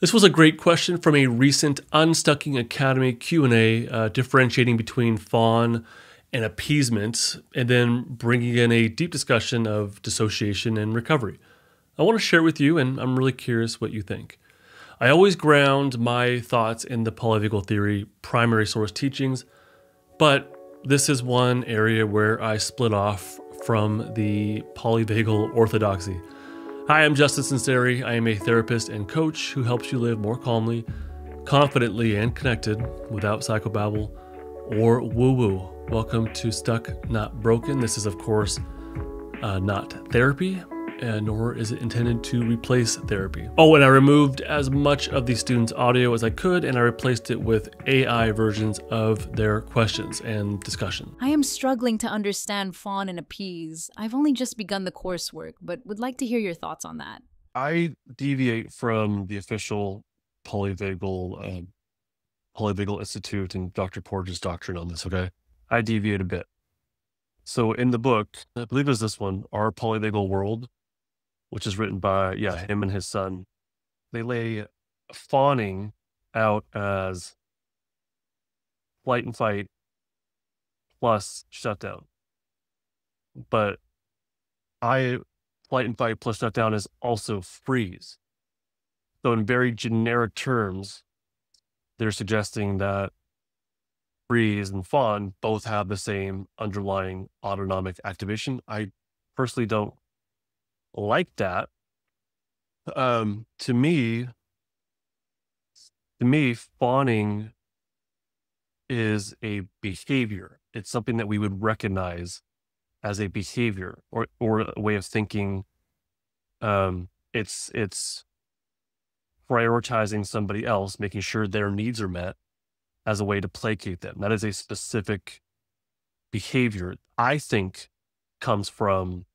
This was a great question from a recent Unstucking Academy Q&A, differentiating between Fawn and Appeasement, and then bringing in a deep discussion of dissociation and recovery. I want to share with you, and I'm really curious what you think. I always ground my thoughts in the polyvagal theory primary source teachings, but this is one area where I split off from the polyvagal orthodoxy. Hi, I'm Justice Sunseri. I am a therapist and coach who helps you live more calmly, confidently, and connected without psychobabble or woo-woo. Welcome to Stuck Not Broken. This is, of course, not therapy, nor is it intended to replace therapy. Oh, and I removed as much of the students' audio as I could, and I replaced it with AI versions of their questions and discussion. I am struggling to understand Fawn and Appease. I've only just begun the coursework, but would like to hear your thoughts on that. I deviate from the official polyvagal Institute and Dr. Porges' doctrine on this, okay? I deviate a bit. So in the book, I believe it's this one, Our Polyvagal World, which is written by, him and his son. They lay fawning out as flight and fight plus shutdown. But flight and fight plus shutdown is also freeze. So in very generic terms, they're suggesting that freeze and fawn both have the same underlying autonomic activation. I personally don't like that. To me, fawning is a behavior. It's something that we would recognize as a behavior or a way of thinking. It's prioritizing somebody else, making sure their needs are met as a way to placate them. That is a specific behavior I think comes from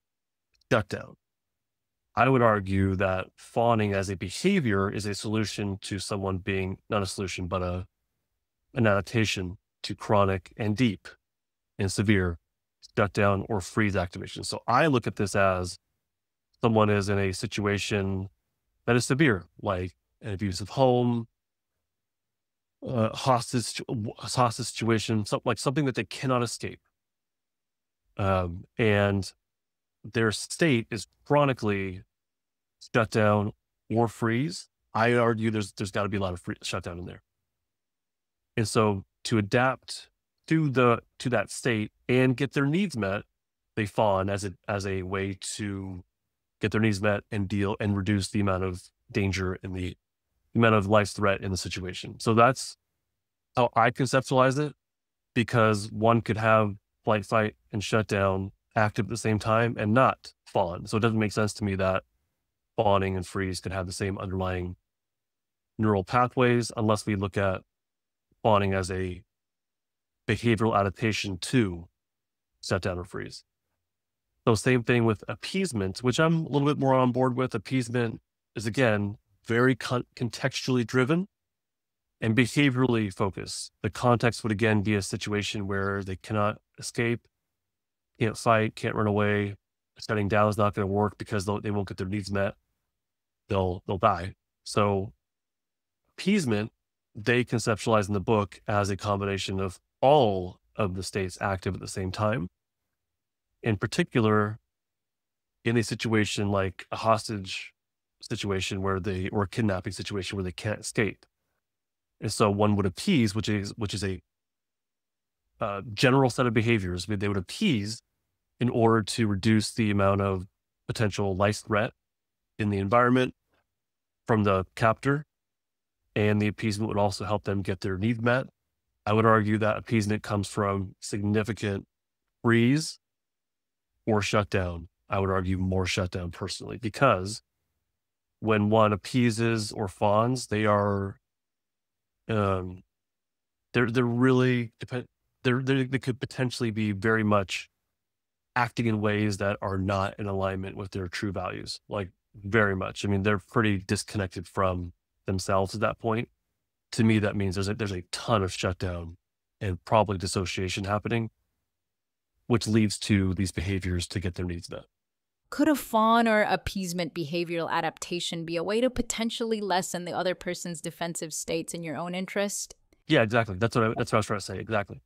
shutdown. I would argue that fawning as a behavior is a solution to someone being, not a solution, but an adaptation to chronic and deep and severe shutdown or freeze activation. So I look at this as someone is in a situation that is severe, like an abusive home, hostage situation, something that they cannot escape. And their state is chronically shutdown or freeze. I argue there's got to be a lot of shutdown in there. And so to adapt to that state and get their needs met, they fawn as a way to get their needs met and deal and reduce the amount of danger and the amount of life threat in the situation. So that's how I conceptualize it, because one could have flight, fight, and shutdown active at the same time and not fawn. So it doesn't make sense to me that fawning and freeze could have the same underlying neural pathways unless we look at fawning as a behavioral adaptation to shutdown or freeze. So same thing with appeasement, which I'm a little bit more on board with. Appeasement is, again, very contextually driven and behaviorally focused. The context would, again, be a situation where they cannot escape, can't fight, can't run away. Shutting down is not going to work because they won't get their needs met. They'll die. So appeasement, they conceptualize in the book as a combination of all of the states active at the same time. In particular, in a situation like a hostage situation or a kidnapping situation where they can't escape. And so one would appease, which is a general set of behaviors. They would appease in order to reduce the amount of potential life threat in the environment from the captor, and the appeasement would also help them get their needs met. I would argue that appeasement comes from significant freeze or shutdown. I would argue more shutdown personally, because when one appeases or fawns, they are they're really they could potentially be very much acting in ways that are not in alignment with their true values, like very much. I mean, they're pretty disconnected from themselves at that point. To me, that means there's a ton of shutdown and probably dissociation happening, which leads to these behaviors to get their needs met. Could a fawn or appeasement behavioral adaptation be a way to potentially lessen the other person's defensive states in your own interest? Yeah, exactly. That's what I was trying to say. Exactly.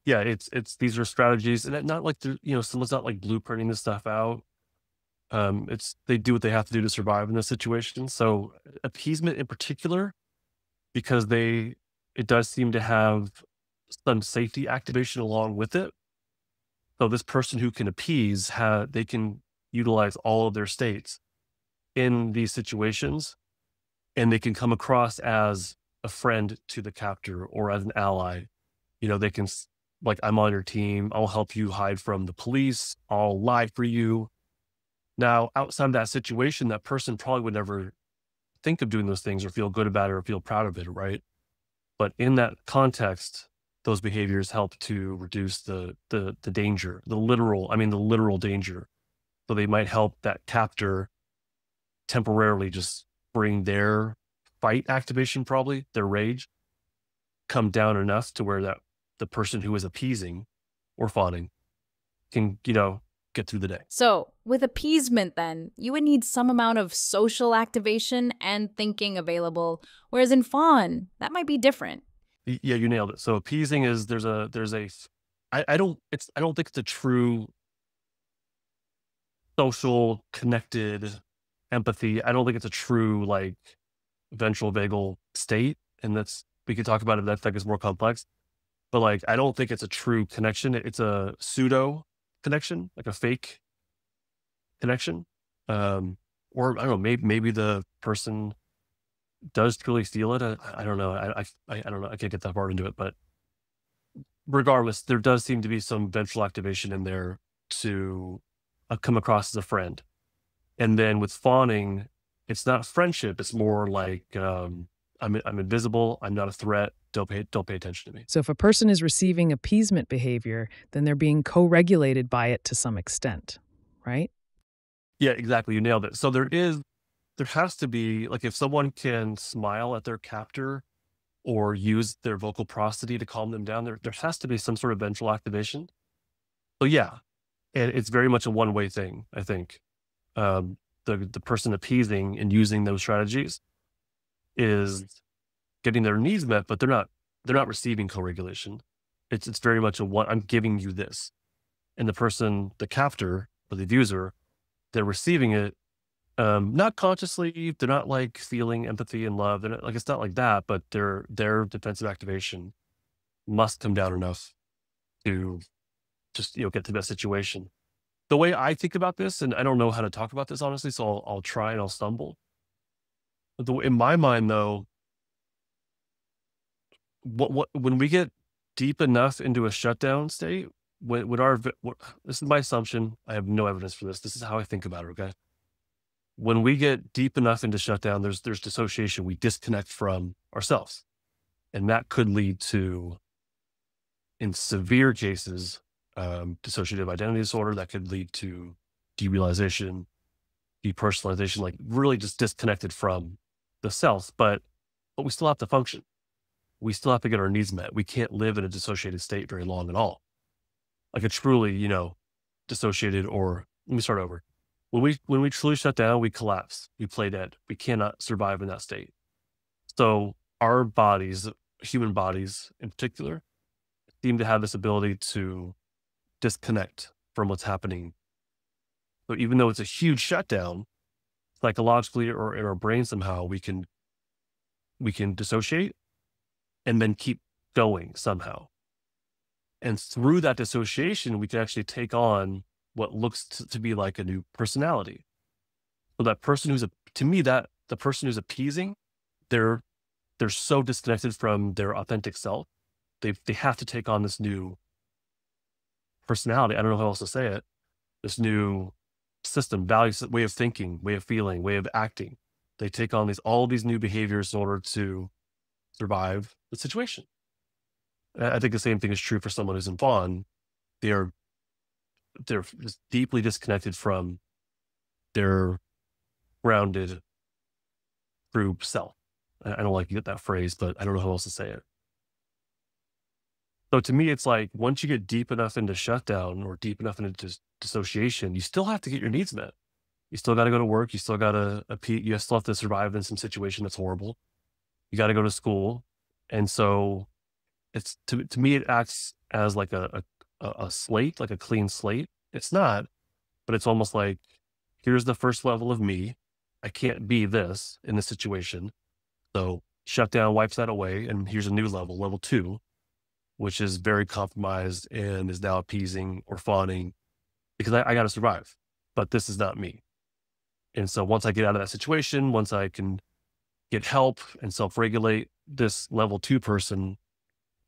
Yeah, these are strategies, and not like someone's not like blueprinting this stuff out. It's they do what they have to do to survive in this situation. So appeasement in particular, because it does seem to have some safety activation along with it. So this person who can appease, they can utilize all of their states in these situations, and they can come across as a friend to the captor or as an ally. They can like, I'm on your team. I'll help you hide from the police. I'll lie for you. Now, outside of that situation, that person probably would never think of doing those things or feel good about it or feel proud of it, right? But in that context, those behaviors help to reduce the danger, the literal danger. So they might help that captor temporarily just bring their fight activation, probably their rage, come down enough to where that the person who is appeasing or fawning can, get through the day. So, with appeasement, then, you would need some amount of social activation and thinking available, whereas in fawn, that might be different. Yeah, you nailed it. So appeasing is I don't think it's a true social connected empathy. I don't think it's a true like ventral vagal state. And we could talk about it. That is more complex, but like, I don't think it's a true connection. It's a pseudo connection, like a fake connection. Or I don't know, maybe the person does truly feel it. I don't know. I don't know. I can't get that far into it, but regardless, there does seem to be some ventral activation in there to come across as a friend. And then with fawning, it's not friendship. It's more like, I'm invisible. I'm not a threat. Don't pay attention to me. So if a person is receiving appeasement behavior, then they're being co-regulated by it to some extent, right? Yeah, exactly. You nailed it. So there has to be, like, if someone can smile at their captor or use their vocal prosody to calm them down, there has to be some sort of ventral activation. So yeah, and it's very much a one-way thing, I think. The person appeasing and using those strategies is getting their needs met, but they're not receiving co-regulation. It's very much I'm giving you this. And the captor or the abuser, they're receiving it, not consciously. They're not like feeling empathy and love. They're not, like, it's not like that, but their defensive activation must come down enough to just, get to that situation. The way I think about this, and I don't know how to talk about this honestly, so I'll try and I'll stumble. But in my mind, though, when we get deep enough into a shutdown state, this is my assumption. I have no evidence for this. This is how I think about it. Okay. When we get deep enough into shutdown, there's dissociation. We disconnect from ourselves. And that could lead to, in severe cases, dissociative identity disorder. That could lead to derealization, depersonalization, like really just disconnected from the self. But we still have to function. We still have to get our needs met. We can't live in a dissociated state very long at all. Like a truly, dissociated, or let me start over. When we truly shut down, we collapse. We play dead. We cannot survive in that state. So our bodies, human bodies in particular, seem to have this ability to disconnect from what's happening. So even though it's a huge shutdown, psychologically or in our brain somehow, we can dissociate and then keep going somehow. And through that dissociation, we can actually take on what looks to be like a new personality. So that person the person who's appeasing, they're so disconnected from their authentic self. They have to take on this new personality. I don't know how else to say it. This new system, values, way of thinking, way of feeling, way of acting. They take on all these new behaviors in order to survive the situation. I think the same thing is true for someone who's in Fawn. They're just deeply disconnected from their grounded, true self. I don't like to get that phrase, but I don't know how else to say it. So to me, it's like, once you get deep enough into shutdown or deep enough into dissociation, you still have to get your needs met. You still got to go to work. You still got to, you still have to survive in some situation that's horrible. You got to go to school. And so it's, to me, it acts as like a slate, like a clean slate. It's not, but it's almost like, here's the first level of me. I can't be this in this situation. So shutdown wipes that away. And here's a new level, level 2, which is very compromised and is now appeasing or fawning because I got to survive, but this is not me. And so once I get out of that situation, once I can get help and self-regulate, this level 2 person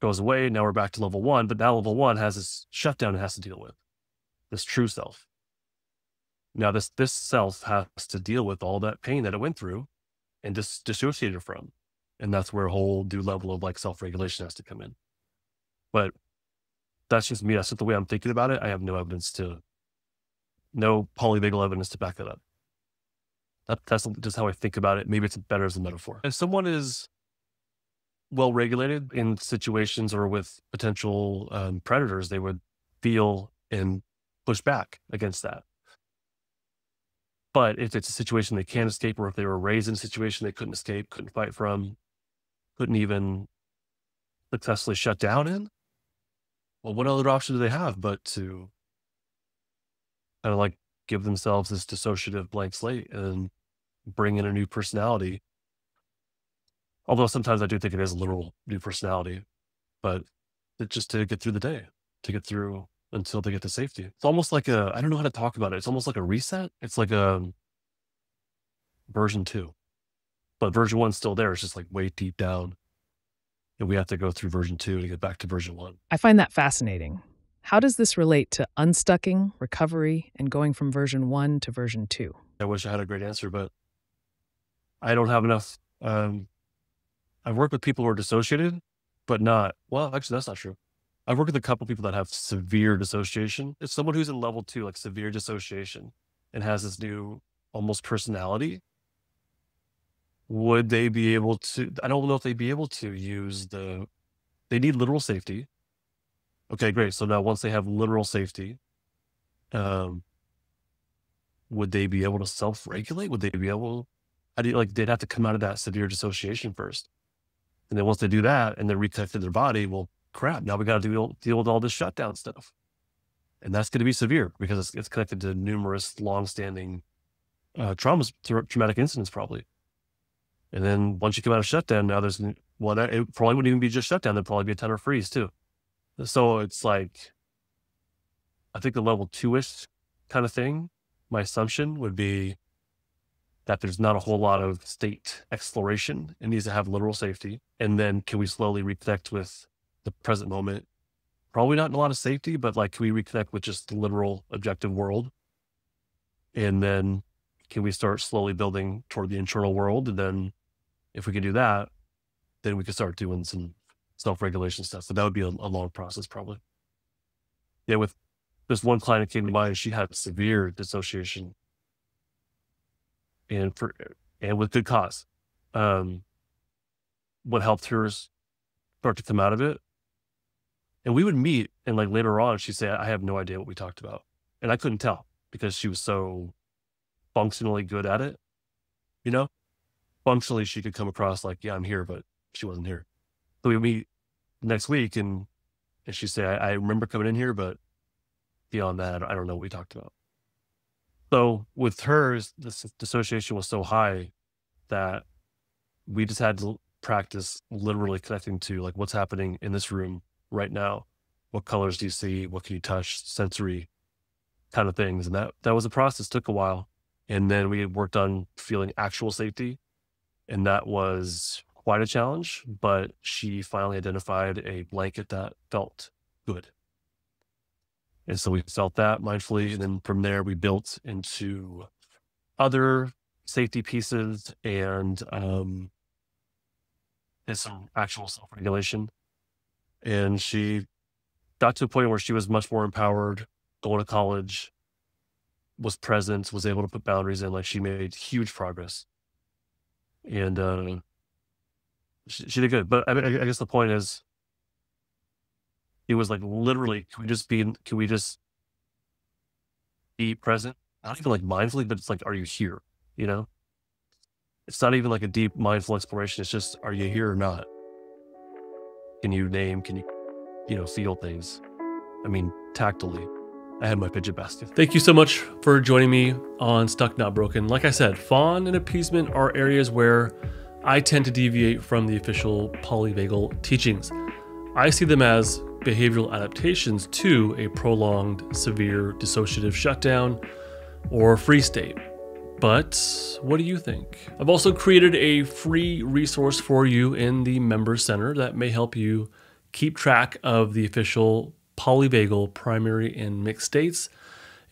goes away. Now we're back to level 1, but now level 1 has this shutdown it has to deal with, this true self. Now this self has to deal with all that pain that it went through and dissociate it from. And that's where a whole new level of like self-regulation has to come in. But that's just me. That's just the way I'm thinking about it. I have no polyvagal evidence to back that up. That's just how I think about it. Maybe it's better as a metaphor. If someone is well regulated in situations or with potential predators, they would feel and push back against that. But if it's a situation they can't escape, or if they were raised in a situation they couldn't escape, couldn't fight from, couldn't even successfully shut down in, well, what other option do they have but to kind of like give themselves this dissociative blank slate and bring in a new personality? Although sometimes I do think it is a literal new personality, but it's just to get through the day, to get through until they get to safety. It's almost like I don't know how to talk about it. It's almost like a reset. It's like a version 2, but version 1's still there. It's just like way deep down. And we have to go through version 2 to get back to version 1. I find that fascinating. How does this relate to unstucking, recovery, and going from version 1 to version 2? I wish I had a great answer, but I don't have enough. I've worked with people who are dissociated, but not, well, actually, that's not true. I've worked with a couple people that have severe dissociation. It's someone who's in level 2, like severe dissociation, and has this new almost personality. Would they be able to, I don't know if they'd be able to use they need literal safety. Okay, great. So now once they have literal safety, would they be able to self-regulate? Would they be able, they'd have to come out of that severe dissociation first. And then once they do that and they're reconnected their body, well, crap, now we got to deal with all this shutdown stuff. And that's going to be severe because it's connected to numerous long-standing traumas, traumatic incidents probably. And then once you come out of shutdown, now it probably wouldn't even be just shutdown. There'd probably be a ton of freeze too. So it's like, I think the level 2-ish kind of thing, my assumption would be that there's not a whole lot of state exploration. It needs to have literal safety. And then can we slowly reconnect with the present moment? Probably not in a lot of safety, but like, can we reconnect with just the literal objective world? And then can we start slowly building toward the internal world? And then if we can do that, then we can start doing some self-regulation stuff. So that would be a long process probably. Yeah, with this one client that came to mind, she had severe dissociation and with good cause. What helped her start to come out of it. And we would meet and like later on, she'd say, I have no idea what we talked about. And I couldn't tell because she was so functionally good at it. You know, functionally she could come across like, yeah, I'm here, but she wasn't here. So we meet next week and she'd say, I remember coming in here, but beyond that, I don't know what we talked about. So with hers, this dissociation was so high that we just had to practice literally connecting to like what's happening in this room right now. What colors do you see? What can you touch? Sensory kind of things. And that was a process, took a while. And then we worked on feeling actual safety. And that was quite a challenge, but she finally identified a blanket that felt good. And so we felt that mindfully. And then from there, we built into other safety pieces and some actual self-regulation. And she got to a point where she was much more empowered, going to college, was present, was able to put boundaries in. Like she made huge progress. And she did good. But I guess the point is, it was like literally, can we just be present not even like mindfully, but it's like, are you here? You know, it's not even like a deep mindful exploration. It's just, are you here or not? Can you name, can you feel things? I mean, tactily. I had my fidget basket. Thank you so much for joining me on Stuck Not Broken. Like I said, Fawn and Appeasement are areas where I tend to deviate from the official polyvagal teachings. I see them as behavioral adaptations to a prolonged, severe dissociative shutdown or freeze state. But what do you think? I've also created a free resource for you in the Members Center that may help you keep track of the official polyvagal primary and mixed states.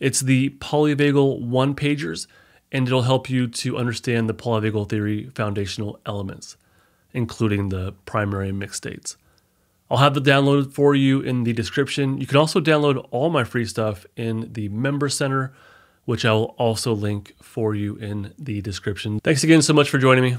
It's the polyvagal one-pagers, and it'll help you to understand the polyvagal theory foundational elements, including the primary and mixed states. I'll have the download for you in the description. You can also download all my free stuff in the Member Center, which I will also link for you in the description. Thanks again so much for joining me.